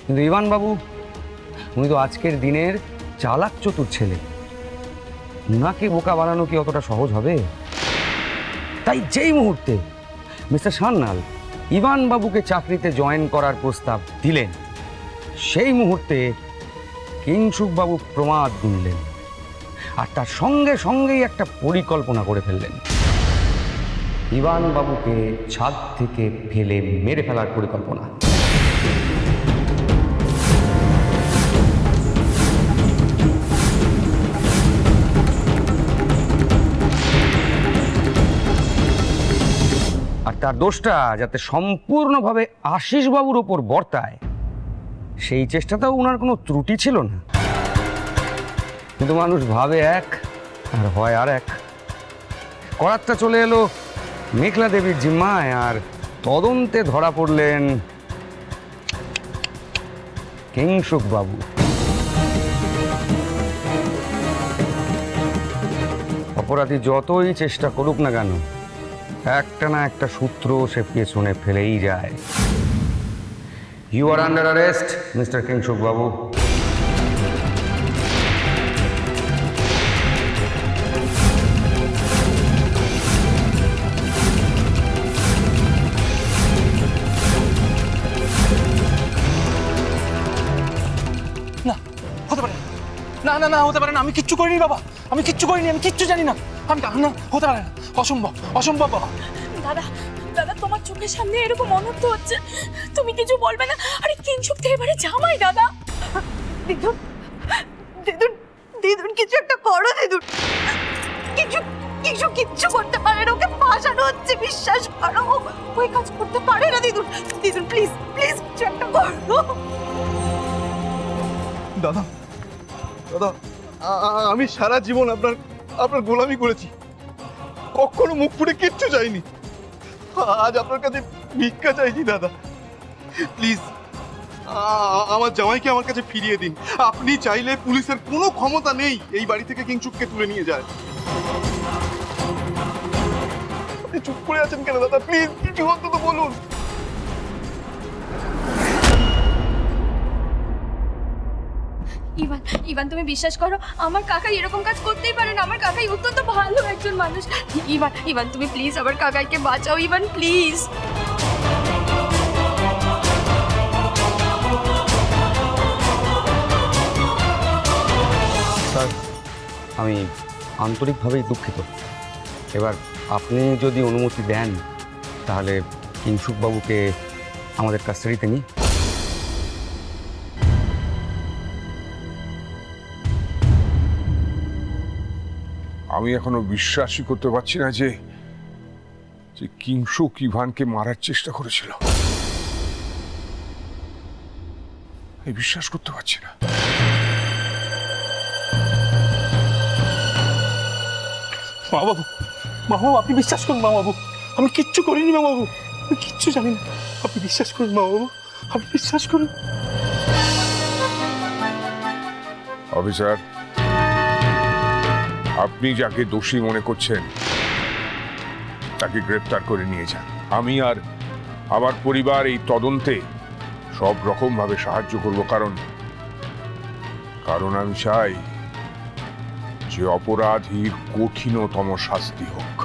কিন্তু ইভান বাবু উনি তো আজকের দিনের চালাক চতুর ছেলে, উনাকে বোকা বানানো কি অতটা সহজ হবে? তাই যেই মুহূর্তে মিস্টার সান্যাল ইভান বাবুকে চাকরিতে জয়েন করার প্রস্তাব দিলেন, সেই মুহূর্তে কিংসুক বাবু প্রমাদ গুনলেন আর তার সঙ্গে সঙ্গেই একটা পরিকল্পনা করে ফেললেন। ইভান বাবুকে ছাদ থেকে ফেলে মেরে ফেলার পরিকল্পনা। আর তার দোষটা যাতে সম্পূর্ণভাবে আশিস বাবুর ওপর বর্তায়, সেই চেষ্টাতেও ওনার কোনো ত্রুটি ছিল না। কিন্তু মানুষ ভাবে এক আর হয় আর এক। করাতটা চলে এলো মেঘলা দেবীর জিম্মায়, আর তদন্তে ধরা পড়লেন কিংসুক বাবু। অপরাধী যতই চেষ্টা করুক না কেন, একটা না একটা সূত্র সে পেছনে ফেলেই যায়। You are under arrest mister Kingshuk babu. না, হতে পারে না, না না হতে পারে না। আমি কিচ্ছু করিনি বাবা, আমি কিচ্ছু করিনি, আমি কিচ্ছু জানি না। আমি না, হতে পারে না, অসম্ভব, অসম্ভব বাবা। দাদা দাদা তোমার চোখের সামনে এরকম অনর্থ হচ্ছে, তুমি কিছু বলবে না? আরে কিংসুক তো এবারে জামাই দাদা। দিদুন দিদুন দিদুন কিছু একটা করো দিদুন। কিছু কিছু কিচ্ছু করতে পারে না, ওকে ফাঁসানো হচ্ছে, বিশ্বাস করো। ওই কাজ করতে পারে না দিদুন। দিদুন প্লিজ প্লিজ কিছু একটা করো। দাদা দাদা আমি সারা জীবন আপনার গোলামি করেছি, কখনো মুখ ফুটে কিচ্ছু চাইনি। আজ আপনার কাছে ভিক্ষা চাইছি দাদা, প্লিজ আমার জামাইকে আমার কাছে ফিরিয়ে দিন। আপনি চাইলে পুলিশের কোনো ক্ষমতা নেই এই বাড়ি থেকে কিংসুককে তুলে নিয়ে যায়। আপনি চুপ করে আছেন কেন দাদা? প্লিজ কিছু অন্তত বলুন। ইভান ইভান তুমি বিশ্বাস করো, আমার কাকা এরকম কাজ করতেই পারে না। আমার কাকাই অত্যন্ত ভালো একজন মানুষ। ইভান ইভান তুমি প্লিজ আমার কাকাইকে বাঁচাও ইভান, প্লিজ। স্যার, আমি আন্তরিকভাবেই দুঃখিত। এবার আপনি যদি অনুমতি দেন তাহলে কিংসুক বাবুকে আমাদের কাস্টাডিতে নিই। আমি এখনো বিশ্বাসই করতে পারছি না যে কিংসুক ইভানকে মারার চেষ্টা করেছিল। আমি বিশ্বাস করতে পারছি না। মা বাবু, মা বাবু আপনি বিশ্বাস করুন মা বাবু, আমি কিচ্ছু করিনি মা বাবু, আমি কিচ্ছু জানি না। আপনি বিশ্বাস করুন মা বাবু, আপনি বিশ্বাস করুন। অফিসার, আপনি যাকে দোষী মনে করছেন তাকে গ্রেপ্তার করে নিয়ে যান। আমি আর আমার পরিবার এই তদন্তে সব রকম ভাবে সাহায্য করব, কারণ আমি চাই যে অপরাধীর কঠিনতম শাস্তি হোক।